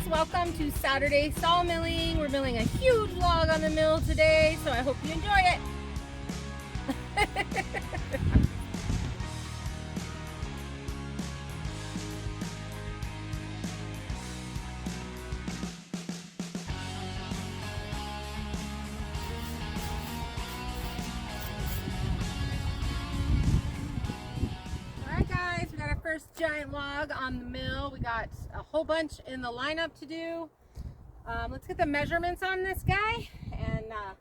guys, welcome to Saturday sawmilling. We're milling a huge log on the mill today, so I hope you enjoy it. Alright guys, we got our first giant log on the mill. We got a whole bunch in the lineup to do. Let's get the measurements on this guy, and I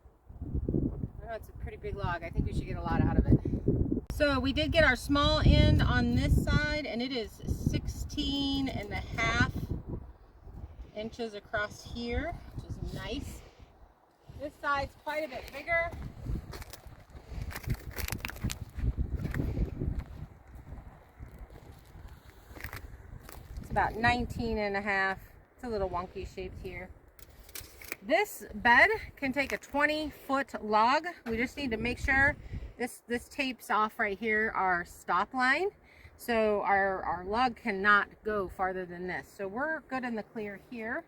know it's a pretty big log. I think we should get a lot out of it. So we did get our small end on this side, and it is 16.5 inches across here, which is nice. This side's quite a bit bigger. It's about 19.5. It's a little wonky shaped here. This bed can take a 20-foot log. We just need to make sure this tapes off right here our stop line. So our log cannot go farther than this. So we're good in the clear here.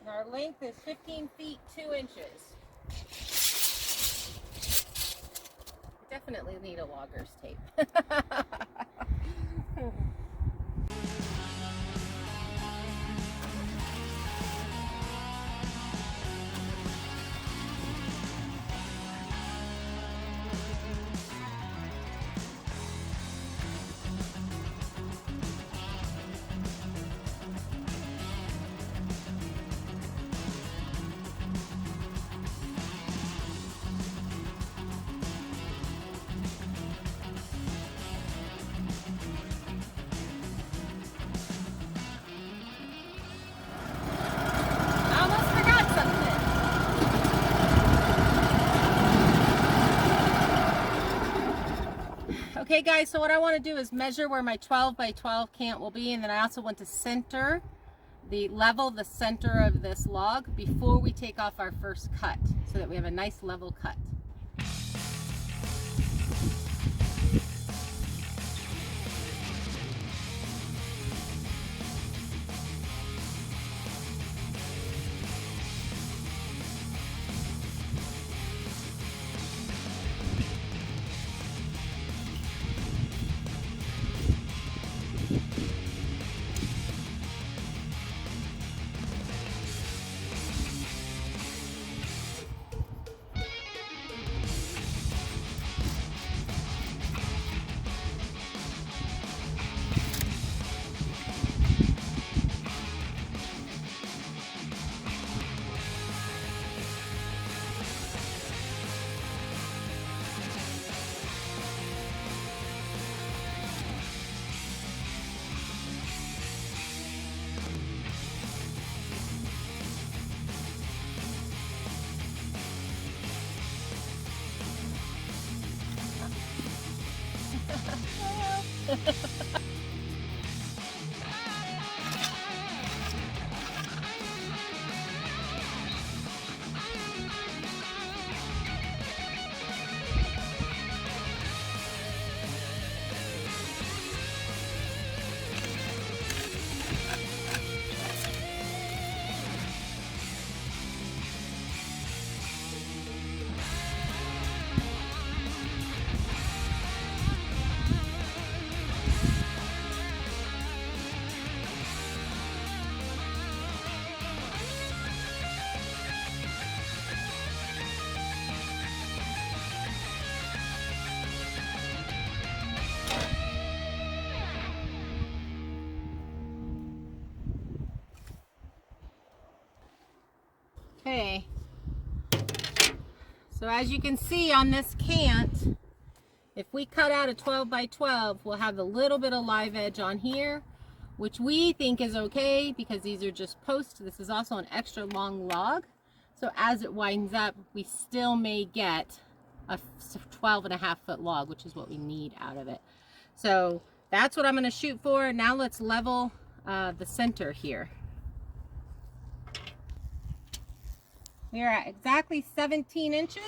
And our length is 15 feet 2 inches. We definitely need a logger's tape. Okay guys, so what I want to do is measure where my 12 by 12 cant will be, and then I also want to center the center of this log before we take off our first cut, so that we have a nice level cut. Okay, so as you can see on this cant, if we cut out a 12 by 12, we'll have a little bit of live edge on here, which we think is okay because these are just posts. This is also an extra long log, so as it winds up, we still may get a 12.5 foot log, which is what we need out of it. So that's what I'm going to shoot for. Now let's level the center here. We are at exactly 17 inches.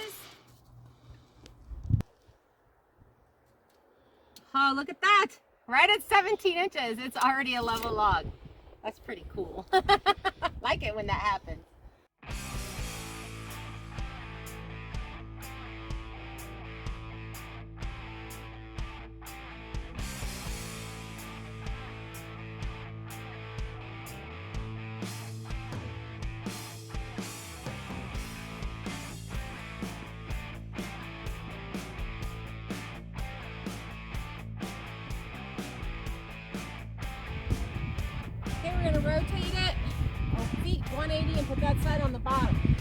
Oh, look at that. Right at 17 inches, it's already a level log. That's pretty cool. Like it when that happens. Okay, we're gonna rotate it, feet 180 and put that side on the bottom.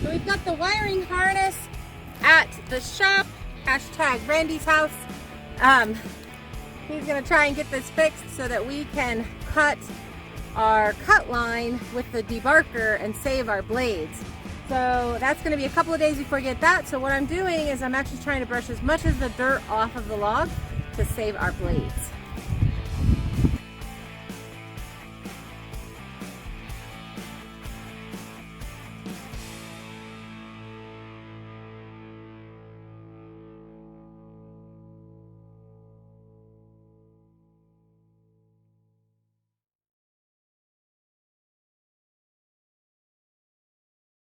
So we've got the wiring harness at the shop, hashtag Randy's house. He's gonna try and get this fixed so that we can cut our cut line with the debarker and save our blades. So that's gonna be a couple of days before I get that. So what I'm doing is I'm actually trying to brush as much as the dirt off of the log to save our blades.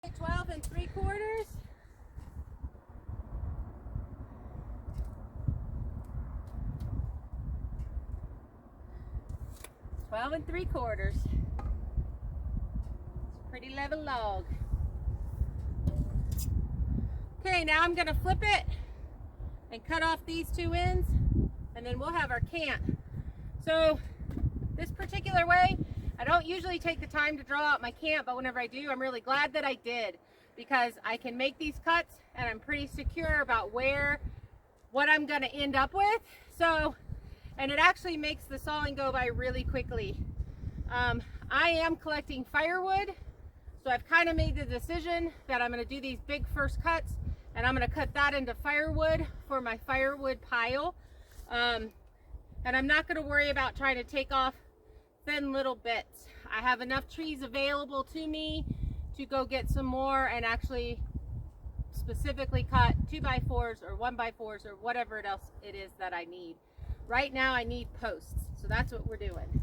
Okay, 12 3/4. Twelve and 3/4. It's a pretty level log. Okay, now I'm gonna flip it and cut off these 2 ends, and then we'll have our cant. So this particular way, I don't usually take the time to draw out my cant, but whenever I do, I'm really glad that I did, because I can make these cuts and I'm pretty secure about what I'm gonna end up with. So, and it actually makes the sawing go by really quickly. I am collecting firewood, so I've kind of made the decision that I'm gonna do these big first cuts, and I'm gonna cut that into firewood for my firewood pile. And I'm not gonna worry about trying to take off thin little bits. I have enough trees available to me to go get some more and actually specifically cut 2x4s or 1x4s or whatever else it is that I need. Right now I need posts, so that's what we're doing.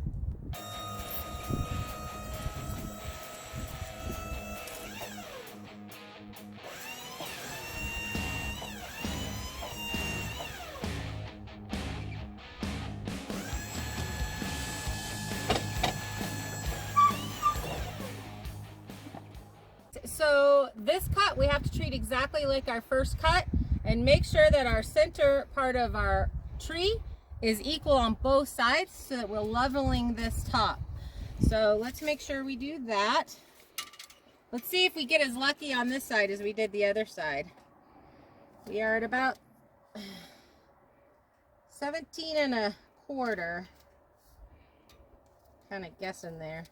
So this cut we have to treat exactly like our first cut, and make sure that our center part of our tree is equal on both sides so that we're leveling this top. So let's make sure we do that. Let's see if we get as lucky on this side as we did the other side. We are at about 17 1/4. Kind of guessing there.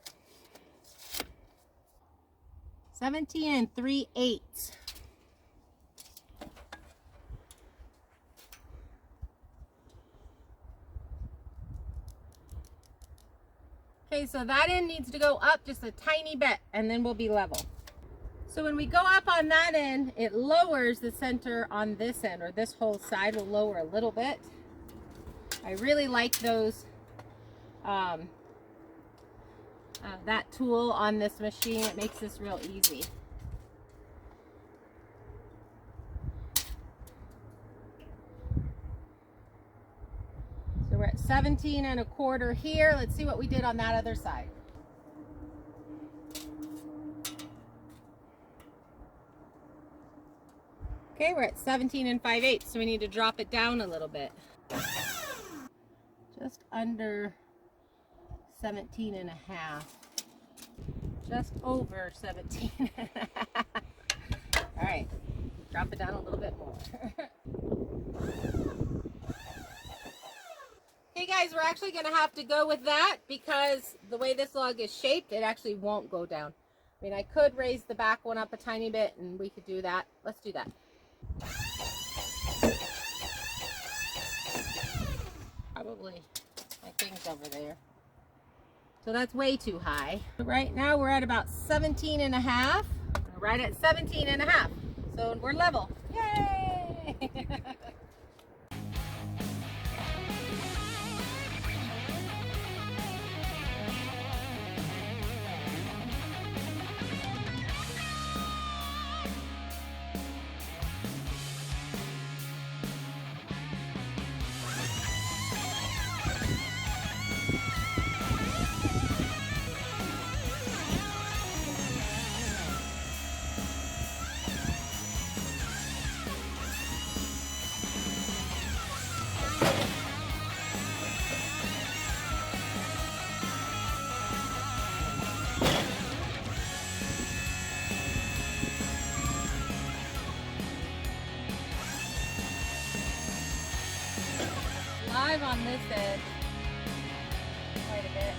17 3/8. Okay, so that end needs to go up just a tiny bit and then we'll be level. So when we go up on that end, it lowers the center on this end, or this whole side will lower a little bit. I really like those, that tool on this machine. It makes this real easy. So we're at 17 1/4 here. Let's see what we did on that other side. Okay, we're at 17 5/8, so we need to drop it down a little bit. Just under 17 1/2. Just over 17 1/2. All right, drop it down a little bit more. Hey guys, we're actually gonna have to go with that because the way this log is shaped, it actually won't go down. I mean, I could raise the back one up a tiny bit and we could do that. Let's do that. Probably my thing's over there. So that's way too high. Right now we're at about 17 and a half. Right at 17 and a half. So we're level. Yay! Live on this edge quite a bit.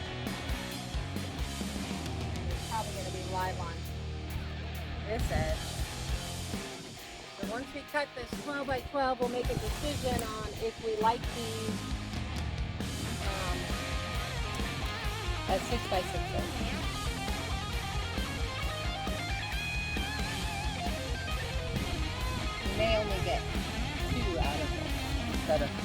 It's probably going to be live on this edge. So once we cut this 12 by 12, we'll make a decision on if we like these at 6 by 6 inches. You may only get 2 out of it instead of 4.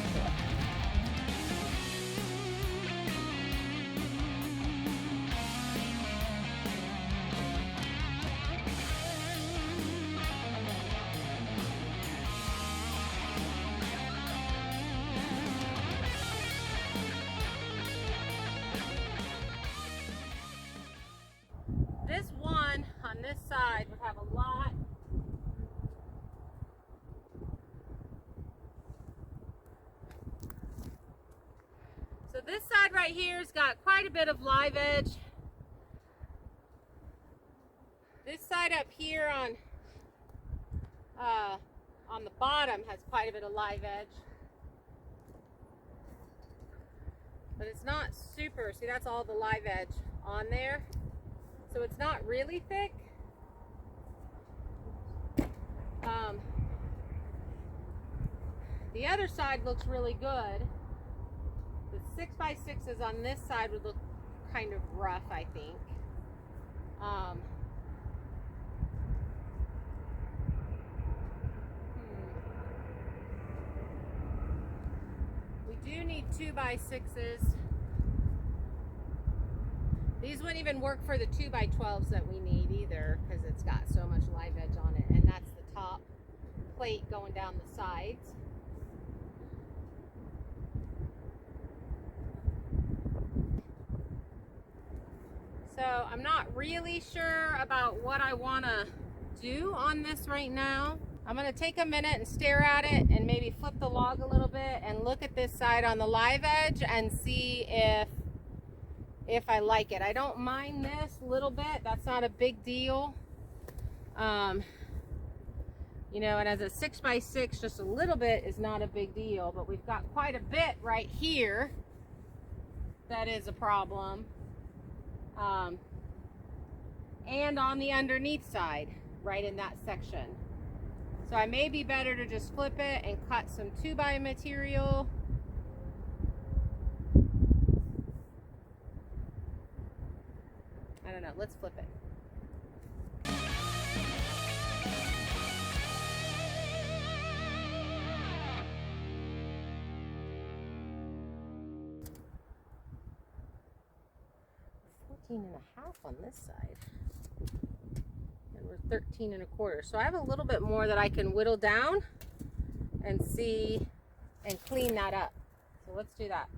This one on this side would have a lot. So this side right here has got quite a bit of live edge. This side up here on the bottom has quite a bit of live edge. But it's not super, see that's all the live edge on there. So it's not really thick. The other side looks really good. The 6 by 6s on this side would look kind of rough, I think. We do need 2 by 6s. These wouldn't even work for the 2 by 12s that we need either, because it's got so much live edge on it, and that's the top plate going down the sides. So I'm not really sure about what I want to do on this right now. I'm going to take a minute and stare at it and maybe flip the log a little bit and look at this side on the live edge and see if I like it. I don't mind this a little bit. That's not a big deal. You know, and as a 6 by 6, just a little bit is not a big deal, but we've got quite a bit right here that is a problem. And on the underneath side, right in that section. So I may be better to just flip it and cut some 2 by material. I don't know, let's flip it. And a half on this side, and we're 13 and a quarter. So I have a little bit more that I can whittle down and see and clean that up. So let's do that.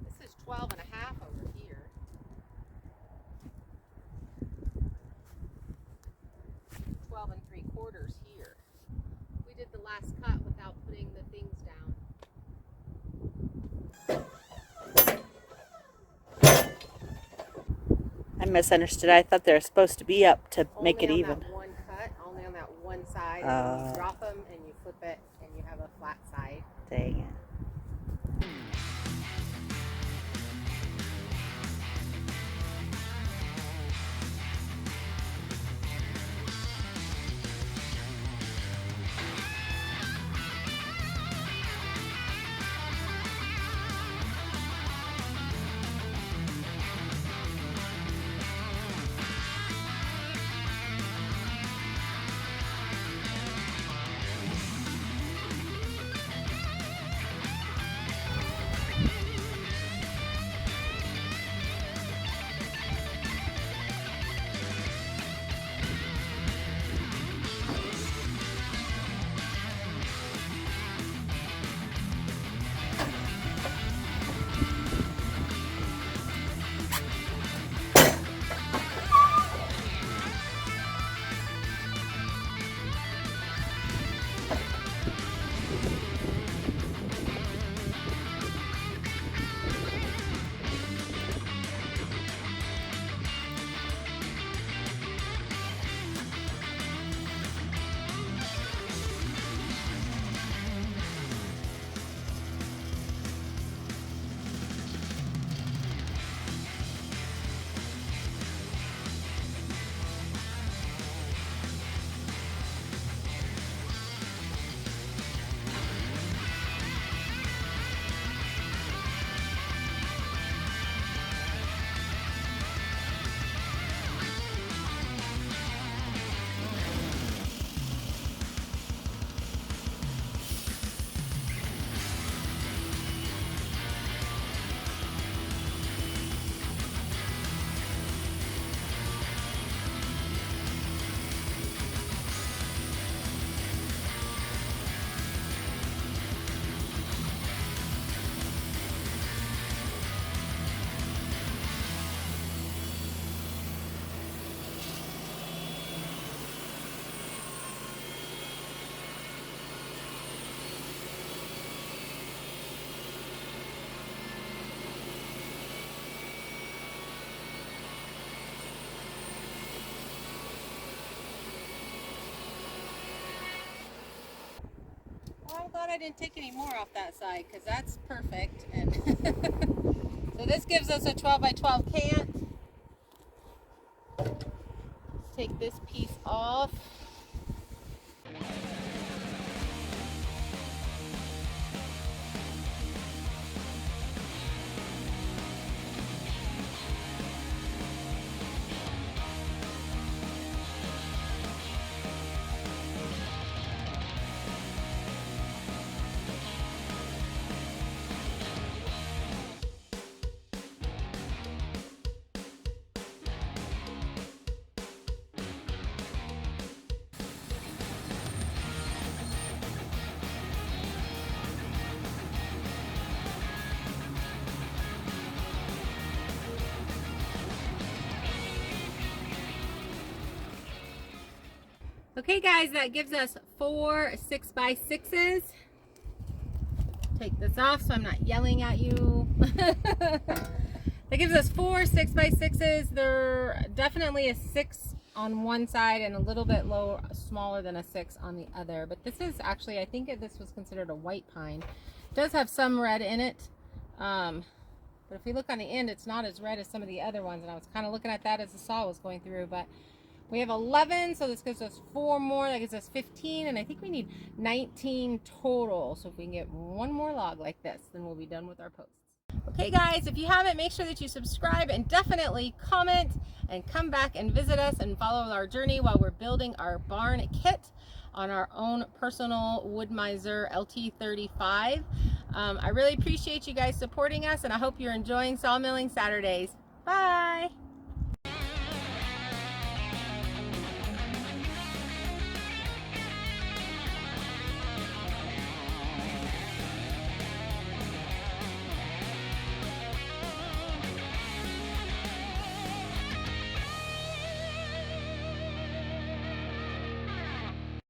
This is 12 and a half over here. 12 and 3/4 here. We did the last cut without putting the things down. I misunderstood. I thought they were supposed to be up to Only make it on even. That one cut, only on that one side. And you drop them and you flip it and you have a flat side. Dang it. glad I didn't take any more off that side because that's perfect. And so this gives us a 12 by 12 cant. Let's take this piece off. Okay guys, that gives us 4 6x6s. Take this off so I'm not yelling at you. That gives us 4 6x6s. They're definitely a 6 on one side and a little bit smaller than a 6 on the other. But this is actually, I think this was considered a white pine. It does have some red in it. But if we look on the end, it's not as red as some of the other ones. And I was kind of looking at that as the saw was going through. But we have 11, so this gives us 4 more. That gives us 15, and I think we need 19 total. So if we can get one more log like this, then we'll be done with our posts. Okay guys, if you haven't, make sure that you subscribe and definitely comment and come back and visit us and follow our journey while we're building our barn kit on our own personal Wood-Mizer LT35. I really appreciate you guys supporting us, and I hope you're enjoying Sawmilling Saturdays. Bye!